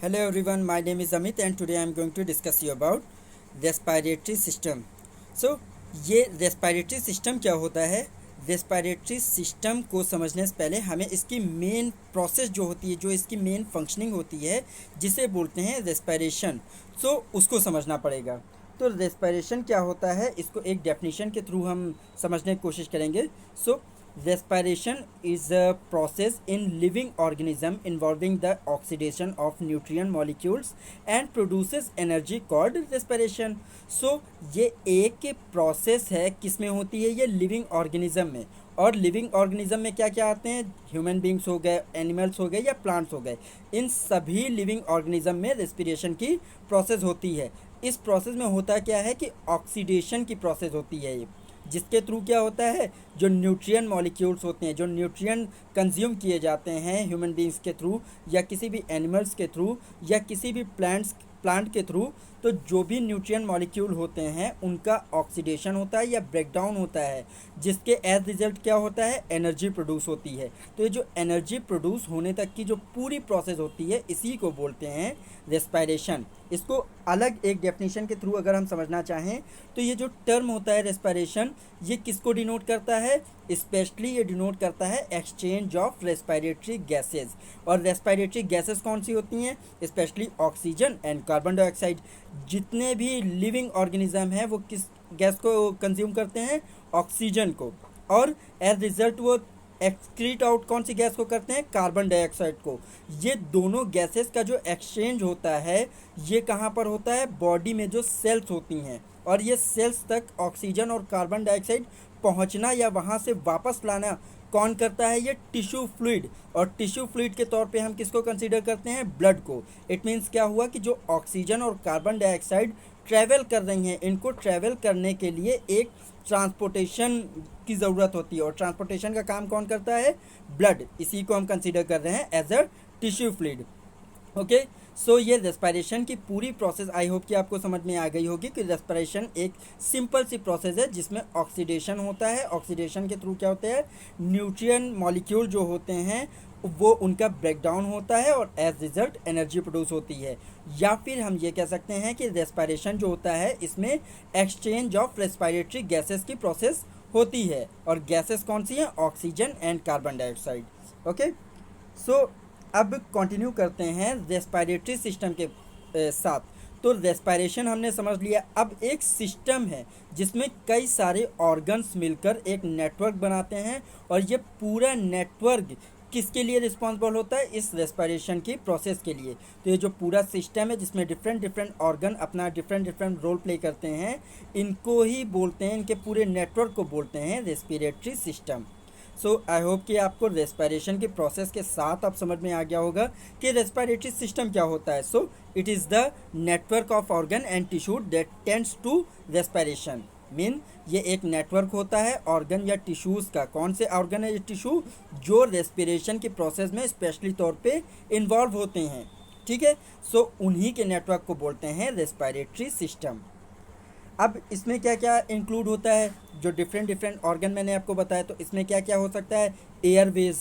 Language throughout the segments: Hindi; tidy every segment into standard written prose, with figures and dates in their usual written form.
Hello everyone, my name is Amit and today I am going to discuss you about respiratory system. So ये रेस्पिरेटरी सिस्टम क्या होता है? रेस्पिरेटरी सिस्टम को समझने से पहले हमें इसकी मेन प्रोसेस जो होती है, जो इसकी मेन फंक्शनिंग होती है, जिसे बोलते हैं रेस्पिरेशन, सो उसको समझना पड़ेगा। तो रेस्पिरेशन क्या होता है, इसको एक डेफिनेशन के थ्रू हम समझने की कोशिश करेंगे। सो respiration is a process in living organism involving the oxidation of nutrient molecules and produces energy called respiration. So ये एक प्रोसेस है, किस में होती है? ये लिविंग ऑर्गेनिज्म में। और लिविंग ऑर्गेनिज्म में क्या क्या आते हैं? ह्यूमन बींग्स हो गए, एनिमल्स हो गए या प्लांट्स हो गए। इन सभी लिविंग ऑर्गेनिज्म में रेस्पिरेशन की प्रोसेस होती है। इस प्रोसेस में होता क्या है कि ऑक्सीडेशन की प्रोसेस होती है ये, जिसके थ्रू क्या होता है, जो न्यूट्रिएंट मॉलिक्यूल्स होते हैं, जो न्यूट्रिएंट कंज्यूम किए जाते हैं ह्यूमन बींग्स के थ्रू या किसी भी एनिमल्स के थ्रू या किसी भी प्लांट के थ्रू, तो जो भी न्यूट्रिएंट मॉलिक्यूल होते हैं उनका ऑक्सीडेशन होता है या ब्रेकडाउन होता है, जिसके एज रिजल्ट क्या होता है, एनर्जी प्रोड्यूस होती है। तो ये जो एनर्जी प्रोड्यूस होने तक की जो पूरी प्रोसेस होती है, इसी को बोलते हैं रेस्पिरेशन। इसको अलग एक डेफिनेशन के थ्रू अगर हम समझना चाहें तो ये जो टर्म होता है रेस्पिरेशन, ये किसको डिनोट करता है? स्पेशली ये डिनोट करता है एक्सचेंज ऑफ रेस्पिरेटरी गैसेस। और रेस्पिरेटरी गैसेस कौन सी होती हैं? Specially oxygen and carbon dioxide. जितने भी लिविंग ऑर्गेनिज्म हैं वो किस गैस को कंज्यूम करते हैं? ऑक्सीजन को। और एज रिजल्ट वो एक्सक्रीट आउट कौन सी गैस को करते हैं? कार्बन डाइऑक्साइड को। ये दोनों गैसेस का जो एक्सचेंज होता है, ये कहाँ पर होता है? बॉडी में जो सेल्स होती हैं, और ये सेल्स तक ऑक्सीजन और कार्बन डाइऑक्साइड पहुँचना या वहाँ से वापस लाना कौन करता है? ये टिश्यू फ्लूइड। और टिश्यू फ्लूइड के तौर पे हम किसको कंसीडर करते हैं? ब्लड को। इट मीन्स क्या हुआ कि जो ऑक्सीजन और कार्बन डाइऑक्साइड ट्रैवल कर रही हैं, इनको ट्रैवल करने के लिए एक ट्रांसपोर्टेशन की ज़रूरत होती है, और ट्रांसपोर्टेशन का काम कौन करता है? ब्लड। इसी को हम कंसीडर कर रहे हैं as a tissue fluid. Okay, so ये रेस्पिरेशन की पूरी प्रोसेस आई होप कि आपको समझ में आ गई होगी कि रेस्पिरेशन एक सिंपल सी प्रोसेस है जिसमें ऑक्सीडेशन होता है। ऑक्सीडेशन के थ्रू क्या होता है? न्यूट्रिएंट मॉलिक्यूल जो होते हैं वो उनका ब्रेकडाउन होता है और एज रिजल्ट एनर्जी प्रोड्यूस होती है। या फिर हम ये कह सकते हैं कि रेस्पिरेशन जो होता है, इसमें एक्सचेंज ऑफ रेस्पिरेटरी गैसेस की प्रोसेस होती है। और गैसेस कौन सी हैं? Oxygen and carbon dioxide. Okay, so अब कंटिन्यू करते हैं रेस्पिरेटरी सिस्टम के साथ। तो रेस्पिरेशन हमने समझ लिया। अब एक सिस्टम है जिसमें कई सारे ऑर्गन्स मिलकर एक नेटवर्क बनाते हैं, और ये पूरा नेटवर्क किसके लिए रिस्पॉन्सिबल होता है? इस रेस्पिरेशन की प्रोसेस के लिए। तो ये जो पूरा सिस्टम है जिसमें डिफरेंट ऑर्गन अपना डिफरेंट रोल प्ले करते हैं, इनको ही बोलते हैं, इनके पूरे नेटवर्क को बोलते हैं respiratory system. So I hope कि आपको रेस्पिरेशन की प्रोसेस के साथ अब समझ में आ गया होगा कि रेस्पिरेटरी सिस्टम क्या होता है। So it is the network of organ and tissue that tends to respiration. Mean ये एक नेटवर्क होता है ऑर्गन या टिश्यूज़ का। कौन से ऑर्गन है ये टिश्यू? जो रेस्पिरेशन की प्रोसेस में स्पेशली तौर पे इन्वॉल्व होते हैं। ठीक है, सो उन्हीं के नेटवर्क को बोलते हैं रेस्पिरेटरी सिस्टम। अब इसमें क्या क्या इंक्लूड होता है? जो डिफरेंट ऑर्गन मैंने आपको बताया, तो इसमें क्या क्या हो सकता है? एयरवेज,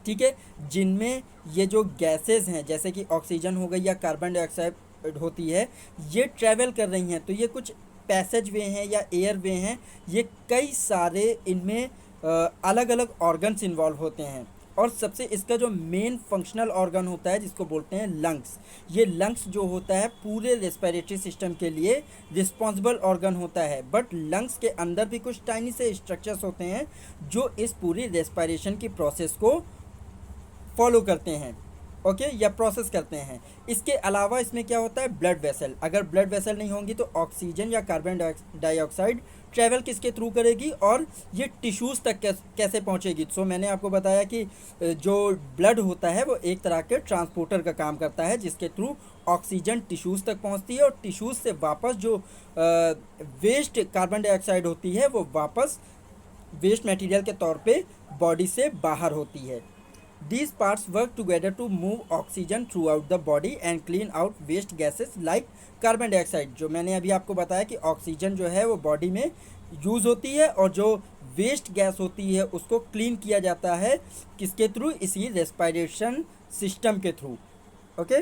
ठीक है, जिनमें ये जो गैसेस हैं जैसे कि ऑक्सीजन हो गई या कार्बन डाइऑक्साइड होती है, ये ट्रैवल कर रही हैं। तो ये कुछ पैसेज वे हैं या एयर वे हैं, ये कई सारे इनमें अलग अलग ऑर्गन्स इन्वॉल्व होते हैं। और सबसे इसका जो मेन फंक्शनल ऑर्गन होता है जिसको बोलते हैं लंग्स। ये लंग्स जो होता है पूरे रेस्पिरेटरी सिस्टम के लिए रिस्पॉन्सिबल ऑर्गन होता है। बट लंग्स के अंदर भी कुछ टाइनी से स्ट्रक्चर्स होते हैं जो इस पूरी रेस्पिरेशन की प्रोसेस को फॉलो करते हैं, ओके, या प्रोसेस करते हैं। इसके अलावा इसमें क्या होता है? Blood vessel. अगर ब्लड वेसल नहीं होंगी तो ऑक्सीजन या कार्बन डाइऑक्साइड ट्रैवल किसके थ्रू करेगी और ये टिश्यूज़ तक कैसे पहुंचेगी? सो मैंने आपको बताया कि जो ब्लड होता है वो एक तरह के ट्रांसपोर्टर का काम करता है, जिसके थ्रू ऑक्सीजन टिश्यूज़ तक पहुंचती है और टिश्यूज़ से वापस जो वेस्ट कार्बन डाइऑक्साइड होती है वो वापस वेस्ट मटेरियल के तौर पे बॉडी से बाहर होती है। These parts work together to move oxygen throughout the body and clean out waste gases like carbon dioxide। जो मैंने अभी आपको बताया कि ऑक्सीजन जो है वो बॉडी में यूज़ होती है और जो वेस्ट गैस होती है उसको क्लीन किया जाता है किसके थ्रू? इसी रेस्पिरेशन सिस्टम के थ्रू। ओके,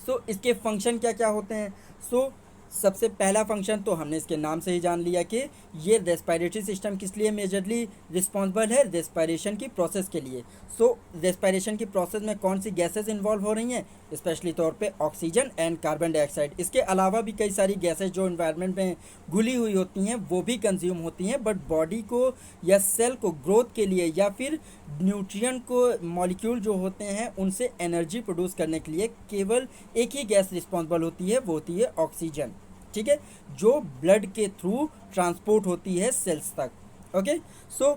सो इसके फंक्शन क्या क्या होते हैं। सो सबसे पहला फंक्शन तो हमने इसके नाम से ही जान लिया कि ये रेस्पिरेटरी सिस्टम किस लिए मेजरली रिस्पॉन्सिबल है, रेस्पिरेशन की प्रोसेस के लिए। सो रेस्पिरेशन की प्रोसेस में कौन सी गैसेस इन्वॉल्व हो रही हैं, स्पेशली तौर पे ऑक्सीजन एंड कार्बन डाइऑक्साइड। इसके अलावा भी कई सारी गैसेस जो इन्वायरमेंट में घुली हुई होती हैं वो भी कंज्यूम होती हैं, बट बॉडी को या सेल को ग्रोथ के लिए या फिर न्यूट्रिएंट को मॉलिक्यूल जो होते हैं उनसे एनर्जी प्रोड्यूस करने के लिए केवल एक ही गैस रिस्पॉन्सिबल होती है, वो होती है ऑक्सीजन। ठीक है, जो ब्लड के थ्रू ट्रांसपोर्ट होती है सेल्स तक। Okay, so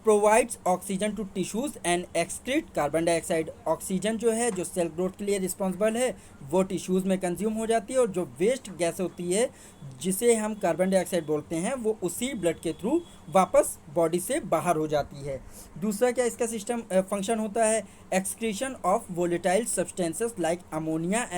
provides oxygen to tissues and excrete carbon dioxide. Oxygen जो है जो सेल ग्रोथ के लिए रिस्पॉन्सिबल है वो टिश्यूज़ में कंज्यूम हो जाती है, और जो वेस्ट गैस होती है जिसे हम कार्बन डाइऑक्साइड बोलते हैं वो उसी ब्लड के थ्रू वापस बॉडी से बाहर हो जाती है। दूसरा क्या इसका सिस्टम फंक्शन होता है, excretion of volatile substances like ammonia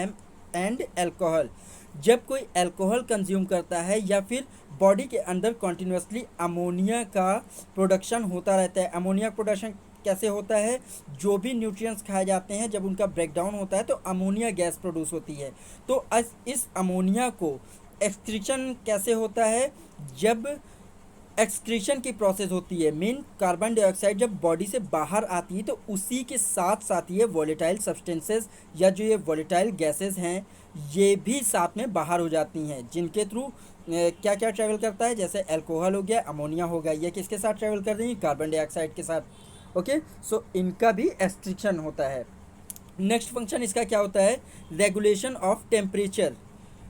and alcohol. जब कोई अल्कोहल कंज्यूम करता है या फिर बॉडी के अंदर कॉन्टिन्यूसली अमोनिया का प्रोडक्शन होता रहता है। अमोनिया प्रोडक्शन कैसे होता है, जो भी न्यूट्रिएंट्स खाए जाते हैं जब उनका ब्रेकडाउन होता है तो अमोनिया गैस प्रोड्यूस होती है। तो इस अमोनिया को एक्सक्रीशन कैसे होता है, जब एक्सक्रीशन की प्रोसेस होती है, मीन कार्बन डाइऑक्साइड जब बॉडी से बाहर आती है तो उसी के साथ साथ ये वोलेटाइल सब्सटेंसेस या जो ये वोलेटाइल गैसेस हैं ये भी साथ में बाहर हो जाती हैं, जिनके थ्रू क्या क्या ट्रैवल करता है, जैसे अल्कोहल हो गया, अमोनिया हो गया, ये किसके साथ ट्रैवल कर रही है, कार्बन डाइऑक्साइड के साथ। ओके, सो इनका भी एक्सट्रिक्शन होता है। नेक्स्ट फंक्शन इसका क्या होता है, regulation of temperature.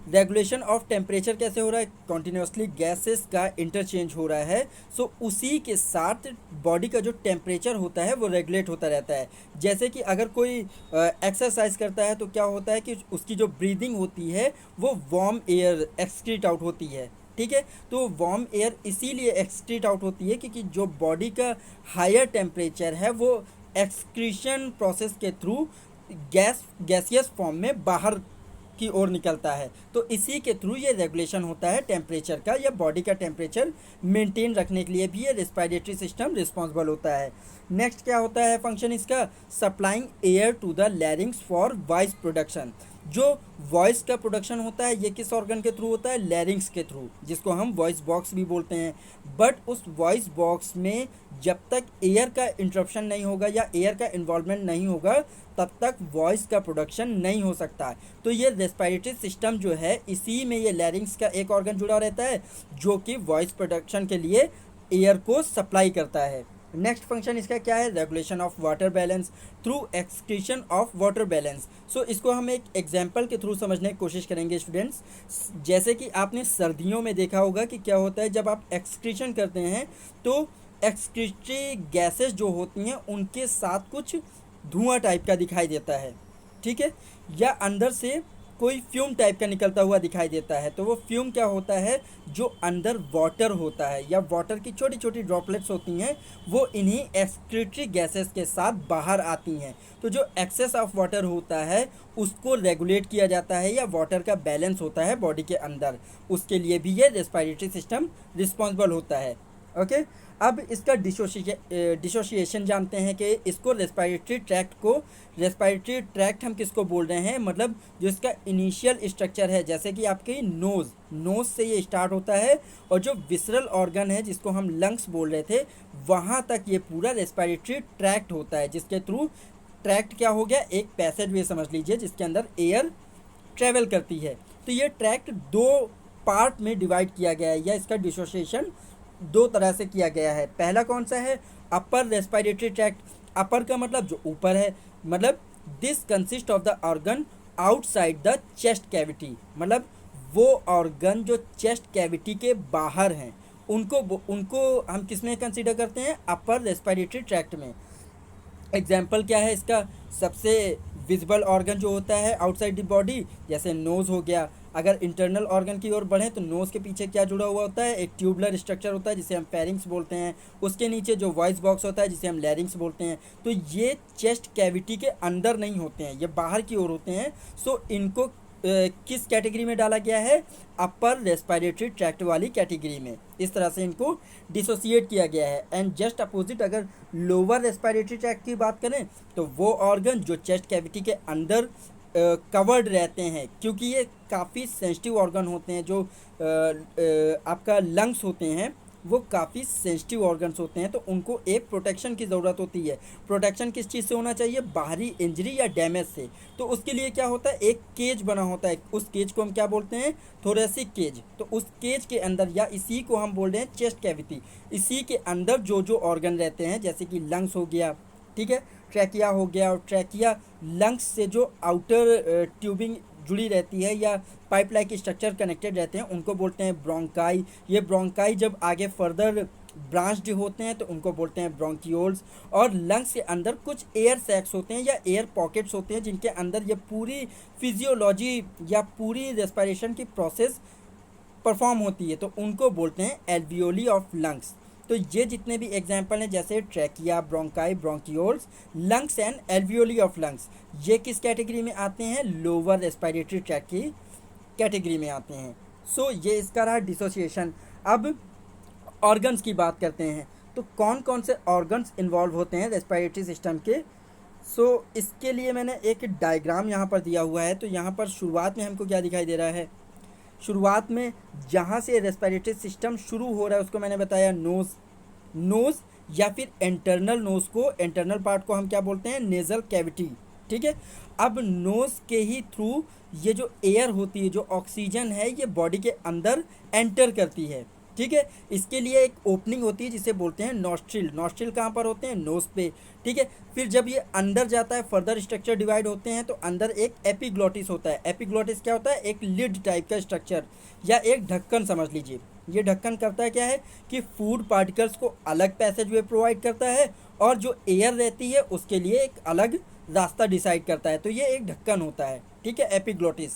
Regulation of temperature कैसे हो रहा है, कॉन्टिन्यूसली गैसेस का इंटरचेंज हो रहा है, सो उसी के साथ बॉडी का जो टेम्परेचर होता है वो रेगुलेट होता रहता है। जैसे कि अगर कोई एक्सरसाइज करता है तो क्या होता है कि उसकी जो ब्रीदिंग होती है वो वार्म एयर एक्सक्रीट आउट होती है। ठीक है, तो वार्म एयर इसीलिए एक्सक्रीट आउट होती है क्योंकि जो बॉडी का हायर टेम्परेचर है वो एक्सक्रीशन प्रोसेस के थ्रू गैसियस फॉर्म में बाहर की ओर निकलता है। तो इसी के थ्रू ये रेगुलेशन होता है टेम्परेचर का, या बॉडी का टेम्परेचर मेंटेन रखने के लिए भी ये रेस्पिरेटरी सिस्टम रिस्पॉन्सिबल होता है। नेक्स्ट क्या होता है फंक्शन इसका, supplying air to the larynx for voice production. जो वॉइस का प्रोडक्शन होता है ये किस ऑर्गन के थ्रू होता है, लैरिंग्स के थ्रू, जिसको हम वॉइस बॉक्स भी बोलते हैं। बट उस वॉइस बॉक्स में जब तक एयर का इंटरप्शन नहीं होगा या एयर का इन्वॉल्वमेंट नहीं होगा तब तक वॉइस का प्रोडक्शन नहीं हो सकता। तो ये रेस्पिरेटरी सिस्टम जो है इसी में ये लैरिंग्स का एक ऑर्गन जुड़ा रहता है जो कि वॉइस प्रोडक्शन के लिए एयर को सप्लाई करता है। नेक्स्ट फंक्शन इसका क्या है, regulation of water balance through excretion of water balance. So इसको हम एक एग्जांपल के थ्रू समझने की कोशिश करेंगे स्टूडेंट्स। जैसे कि आपने सर्दियों में देखा होगा कि क्या होता है, जब आप एक्सक्रीशन करते हैं तो एक्सक्रीटरी गैसेस जो होती हैं उनके साथ कुछ धुआं टाइप का दिखाई देता है। ठीक है, या अंदर से कोई फ्यूम टाइप का निकलता हुआ दिखाई देता है। तो वो फ्यूम क्या होता है, जो अंदर वाटर होता है या वाटर की छोटी छोटी ड्रॉपलेट्स होती हैं वो इन्हीं एक्सक्रीटरी गैसेस के साथ बाहर आती हैं। तो जो एक्सेस ऑफ वाटर होता है उसको रेगुलेट किया जाता है, या वाटर का बैलेंस होता है बॉडी के अंदर, उसके लिए भी ये रेस्पिरेटरी सिस्टम रिस्पॉन्सिबल होता है। ओके, अब इसका डिसोसिएशन जानते हैं कि इसको रेस्पिरेटरी ट्रैक्ट हम किसको बोल रहे हैं, मतलब जो इसका इनिशियल स्ट्रक्चर है, जैसे कि आपकी नोज़ से ये स्टार्ट होता है और जो विसरल ऑर्गन है जिसको हम लंग्स बोल रहे थे वहाँ तक ये पूरा रेस्पिरेटरी ट्रैक्ट होता है, जिसके थ्रू ट्रैक्ट क्या हो गया, एक पैसेज वे समझ लीजिए जिसके अंदर एयर ट्रेवल करती है। तो ये ट्रैक्ट दो पार्ट में डिवाइड किया गया है, या इसका डिसोसिएशन दो तरह से किया गया है। पहला कौन सा है, अपर रेस्पिरेटरी ट्रैक्ट। अपर का मतलब जो ऊपर है, मतलब this consist of the organ outside the chest cavity, मतलब वो ऑर्गन जो चेस्ट कैविटी के बाहर हैं उनको हम किस में कंसीडर करते हैं, अपर रेस्पिरेटरी ट्रैक्ट में। एग्जाम्पल क्या है इसका, सबसे विजिबल ऑर्गन जो होता है आउटसाइड द बॉडी, जैसे नोज़ हो गया। अगर इंटरनल ऑर्गन की ओर बढ़ें तो नोज़ के पीछे क्या जुड़ा हुआ होता है, एक ट्यूबुलर स्ट्रक्चर होता है जिसे हम फेरिंग्स बोलते हैं। उसके नीचे जो वॉइस बॉक्स होता है जिसे हम लैरिंग्स बोलते हैं। तो ये चेस्ट कैविटी के अंदर नहीं होते हैं, ये बाहर की ओर होते हैं। सो इनको किस कैटेगरी में डाला गया है, अपर रेस्पिरेटरी ट्रैक्ट वाली कैटेगरी में। इस तरह से इनको डिसोसिएट किया गया है। एंड जस्ट अपोजिट अगर लोअर रेस्पिरेटरी ट्रैक्ट की बात करें तो वो ऑर्गन जो चेस्ट कैविटी के अंदर कवर्ड रहते हैं, क्योंकि ये काफ़ी सेंसिटिव ऑर्गन होते हैं। जो आपका लंग्स होते हैं वो काफ़ी सेंसिटिव ऑर्गन्स होते हैं, तो उनको एक प्रोटेक्शन की ज़रूरत होती है। प्रोटेक्शन किस चीज़ से होना चाहिए? बाहरी इंजरी या डैमेज से। तो उसके लिए क्या होता है? एक केज बना होता है, उस केज को हम क्या बोलते हैं? Thoracic cage. तो उस केज के अंदर, या इसी को हम बोल रहे हैं चेस्ट कैविटी, इसी के अंदर जो जो ऑर्गन रहते हैं, जैसे कि लंग्स हो गया, ठीक है, ट्रैकिया हो गया, और ट्रैकिया लंग्स से जो आउटर ट्यूबिंग जुड़ी रहती है या पाइप लाइक स्ट्रक्चर कनेक्टेड रहते हैं, उनको बोलते हैं ब्रोंकाई। ये ब्रोंकाई जब आगे फर्दर ब्रांच्ड होते हैं तो उनको बोलते हैं ब्रोंकियोल्स। और लंग्स के अंदर कुछ एयर सैक्स होते हैं या एयर पॉकेट्स होते हैं, जिनके अंदर ये पूरी फिजियोलॉजी या पूरी रेस्पिरेशन की प्रोसेस परफॉर्म होती है, तो उनको बोलते हैं एल्वियोली ऑफ लंग्स। तो ये जितने भी एग्जाम्पल हैं, जैसे trachea, bronchi, bronchioles, lungs and alveoli of lungs, ये किस कैटेगरी में आते हैं? लोअर रेस्पिरेटरी ट्रैक की कैटेगरी में आते हैं। सो ये इसका रहा डिसोसिएशन। अब ऑर्गन्स की बात करते हैं, तो कौन कौन से ऑर्गन्स इन्वॉल्व होते हैं रेस्पिरेटरी सिस्टम के। सो इसके लिए मैंने एक डायग्राम यहाँ पर दिया हुआ है। तो यहाँ पर शुरुआत में हमको क्या दिखाई दे रहा है? शुरुआत में जहाँ से रेस्पिरेटरी सिस्टम शुरू हो रहा है उसको मैंने बताया नोज़ या फिर इंटरनल नोज़ को, इंटरनल पार्ट को हम क्या बोलते हैं? नेज़ल कैविटी, ठीक है। अब नोज़ के ही थ्रू ये जो एयर होती है, जो ऑक्सीजन है, ये बॉडी के अंदर एंटर करती है, ठीक है। इसके लिए एक ओपनिंग होती है जिसे बोलते हैं नॉस्ट्रिल। नॉस्ट्रिल कहाँ पर होते हैं? नोज़ पे, ठीक है। फिर जब ये अंदर जाता है, फर्दर स्ट्रक्चर डिवाइड होते हैं, तो अंदर एक एपिग्लॉटिस होता है। एपिग्लॉटिस क्या होता है? एक लिड टाइप का स्ट्रक्चर या एक ढक्कन समझ लीजिए। ये ढक्कन करता है क्या है कि फूड पार्टिकल्स को अलग पैसेज वे प्रोवाइड करता है, और जो एयर रहती है उसके लिए एक अलग रास्ता डिसाइड करता है। तो ये एक ढक्कन होता है, ठीक है, एपिग्लॉटिस।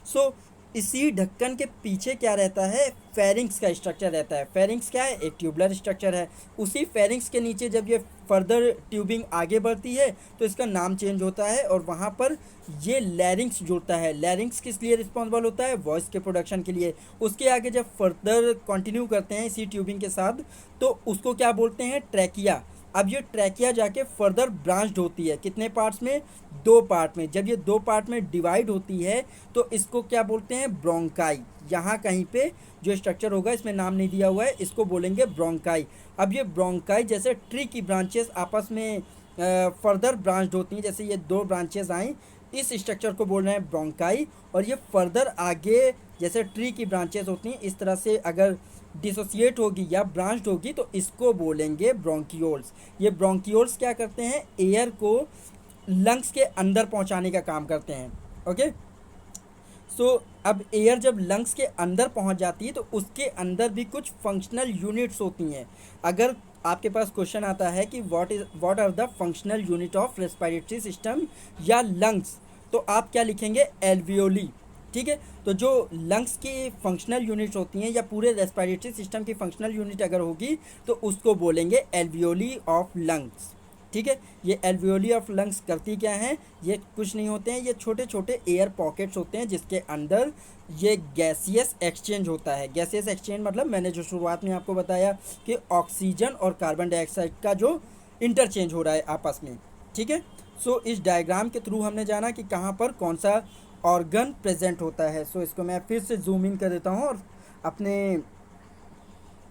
सो इसी ढक्कन के पीछे क्या रहता है? फेरिंक्स का स्ट्रक्चर रहता है। फेरिंक्स क्या है? एक ट्यूबुलर स्ट्रक्चर है। उसी फेरिंक्स के नीचे जब ये फर्दर ट्यूबिंग आगे बढ़ती है तो इसका नाम चेंज होता है, और वहाँ पर ये लैरिंक्स जुड़ता है। लैरिंक्स किस लिए रिस्पॉन्सिबल होता है? वॉइस के प्रोडक्शन के लिए। उसके आगे जब फर्दर कंटिन्यू करते हैं इसी ट्यूबिंग के साथ, तो उसको क्या बोलते हैं? ट्रैकिया। अब ये ट्रैकिया जाके फर्दर ब्रांच्ड होती है, कितने पार्ट्स में? 2 पार्ट में। जब ये 2 पार्ट में डिवाइड होती है तो इसको क्या बोलते हैं? ब्रोंकाई। यहाँ कहीं पे जो स्ट्रक्चर होगा, इसमें नाम नहीं दिया हुआ है, इसको बोलेंगे ब्रोंकाई। अब ये ब्रोंकाई जैसे ट्री की ब्रांचेस आपस में फर्दर ब्रांच्ड होती हैं, जैसे ये 2 ब्रांचेस आई, इस स्ट्रक्चर को बोल रहे हैं ब्रोंकाई। और ये फर्दर आगे जैसे ट्री की ब्रांचेस होती हैं, इस तरह से अगर डिसोसिएट होगी या ब्रांच्ड होगी तो इसको बोलेंगे ब्रोंकियोल्स। ये ब्रोंकियोल्स क्या करते हैं? एयर को लंग्स के अंदर पहुंचाने का काम करते हैं, ओके। सो अब एयर जब लंग्स के अंदर पहुंच जाती है तो उसके अंदर भी कुछ फंक्शनल यूनिट्स होती हैं। अगर आपके पास क्वेश्चन आता है कि what are the functional unit of respiratory system या लंग्स, तो आप क्या लिखेंगे? एल्वियोली, ठीक है। तो जो लंग्स की फंक्शनल यूनिट्स होती हैं या पूरे रेस्पिरेटरी सिस्टम की फंक्शनल यूनिट अगर होगी तो उसको बोलेंगे एल्वियोली ऑफ लंग्स, ठीक है। ये एल्वियोली ऑफ लंग्स करती क्या हैं? ये कुछ नहीं होते हैं, ये छोटे छोटे एयर पॉकेट्स होते हैं जिसके अंदर ये गैसियस एक्सचेंज होता है। गैसियस एक्सचेंज मतलब मैंने जो शुरुआत में आपको बताया कि ऑक्सीजन और कार्बन डाइऑक्साइड का जो इंटरचेंज हो रहा है आपस में, ठीक है। सो इस डायग्राम के थ्रू हमने जाना कि कहाँ पर कौन सा ऑर्गन प्रेजेंट होता है। सो इसको मैं फिर से जूम इन कर देता हूँ और अपने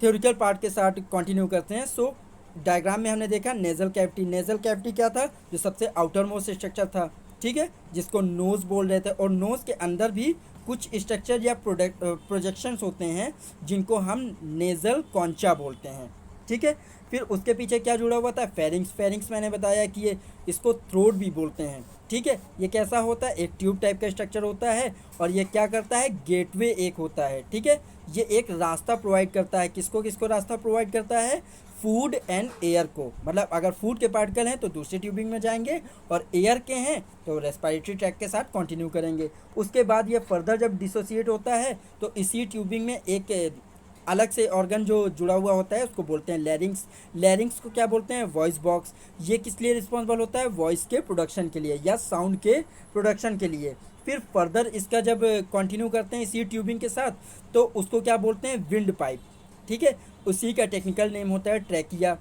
थ्योरिकल पार्ट के साथ कंटिन्यू करते हैं। सो डायग्राम में हमने देखा नेज़ल कैविटी। नेज़ल कैविटी क्या था? जो सबसे आउटर मोस्ट स्ट्रक्चर था, ठीक है, जिसको नोज़ बोल रहे थे। और नोज़ के अंदर भी कुछ स्ट्रक्चर या प्रोजेक्शंस होते हैं जिनको हम नेज़ल कॉन्चा बोलते हैं, ठीक है। फिर उसके पीछे क्या जुड़ा हुआ था? फेरिंग्स। फेरिंग्स मैंने बताया कि ये इसको थ्रोट भी बोलते हैं, ठीक है। ये कैसा होता है? एक ट्यूब टाइप का स्ट्रक्चर होता है, और ये क्या करता है? गेटवे एक होता है, ठीक है। ये एक रास्ता प्रोवाइड करता है। किसको किसको रास्ता प्रोवाइड करता है? फूड एंड एयर को। मतलब अगर फूड के पार्टिकल हैं तो दूसरी ट्यूबिंग में जाएंगे, और एयर के हैं तो रेस्पिरेटरी ट्रैक के साथ कंटिन्यू करेंगे। उसके बाद ये फर्दर जब डिसोसिएट होता है तो इसी ट्यूबिंग में एक अलग से ऑर्गन जो जुड़ा हुआ होता है उसको बोलते हैं लैरिंग्स। लैरिंग्स को क्या बोलते हैं? Voice box. ये किस लिए रिस्पॉन्सिबल होता है? वॉइस के प्रोडक्शन के लिए या साउंड के प्रोडक्शन के लिए। फिर फर्दर इसका जब कंटिन्यू करते हैं इसी ट्यूबिंग के साथ तो उसको क्या बोलते हैं? विंड पाइप, ठीक है। उसी का टेक्निकल नेम होता है ट्रैकिया,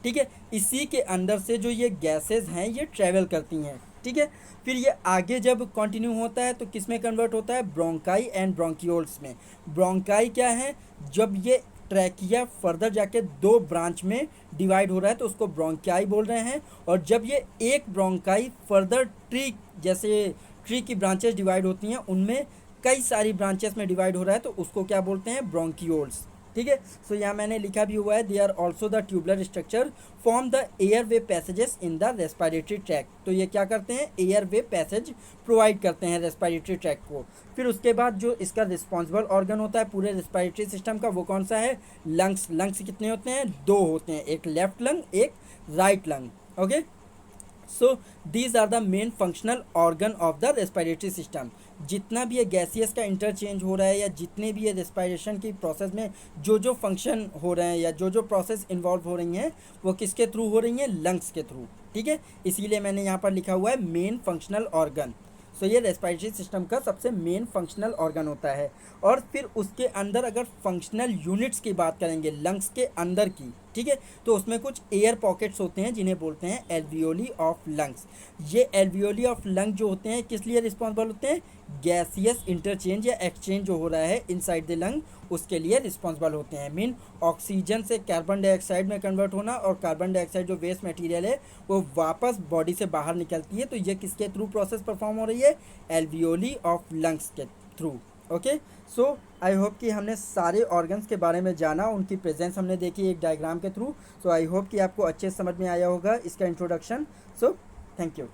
ठीक है। इसी के अंदर से जो ये गैसेज हैं ये ट्रैवल करती हैं, ठीक है। फिर ये आगे जब कंटिन्यू होता है तो किस में कन्वर्ट होता है, ब्रोंकाई एंड ब्रोंकियोल्स में। ब्रोंकाई क्या है, जब ये ट्रैकिया फर्दर जाके दो ब्रांच में डिवाइड हो रहा है तो उसको ब्रोंकाई बोल रहे हैं। और जब ये एक ब्रोंकाई फर्दर ट्री, जैसे ट्री की ब्रांचेस डिवाइड होती हैं उनमें कई सारी ब्रांचेस में डिवाइड हो रहा है तो उसको क्या बोलते हैं, ब्रोंकियोल्स। ठीक है। सो यहाँ मैंने लिखा भी हुआ है, they are also the tubular structure form the air way passages in the respiratory tract. तो ये क्या करते हैं, एयर वे पैसेज प्रोवाइड करते हैं रेस्पिरेटरी ट्रैक को। फिर उसके बाद जो इसका रिस्पॉन्सिबल ऑर्गन होता है पूरे रेस्पिरेटरी सिस्टम का, वो कौन सा है, लंग्स। लंग्स कितने होते हैं, दो होते हैं, एक लेफ्ट लंग एक right lung. Okay, so these are the main functional organ of the respiratory system. जितना भी ये गैसियस का इंटरचेंज हो रहा है या जितने भी ये रेस्पिरेशन की प्रोसेस में जो जो फंक्शन हो रहे हैं या जो जो प्रोसेस इन्वॉल्व हो रही हैं वो किसके थ्रू हो रही हैं, लंग्स के थ्रू। ठीक है, इसीलिए मैंने यहाँ पर लिखा हुआ है मेन फंक्शनल ऑर्गन। सो ये रेस्पिरेटरी सिस्टम का सबसे मेन फंक्शनल ऑर्गन होता है। और फिर उसके अंदर अगर फंक्शनल यूनिट्स की बात करेंगे लंग्स के अंदर की, ठीक है, तो उसमें कुछ एयर पॉकेट्स होते हैं जिन्हें बोलते हैं एल्वियोली ऑफ लंग्स। ये एल्वियोली ऑफ लंग जो होते हैं किस लिए रिस्पॉन्सिबल होते हैं, गैसियस इंटरचेंज या एक्सचेंज जो हो रहा है इनसाइड द लंग उसके लिए रिस्पॉन्सिबल होते हैं। मीन ऑक्सीजन से कार्बन डाइऑक्साइड में कन्वर्ट होना और कार्बन डाइऑक्साइड जो वेस्ट मटेरियल है वो वापस बॉडी से बाहर निकलती है, तो ये किसके थ्रू प्रोसेस परफॉर्म हो रही है, एल्वियोली ऑफ लंग्स के through. Okay, so I hope कि हमने सारे ऑर्गन्स के बारे में जाना, उनकी प्रेजेंस हमने देखी एक डायग्राम के थ्रू। सो आई होप कि आपको अच्छे समझ में आया होगा इसका इंट्रोडक्शन। So thank you.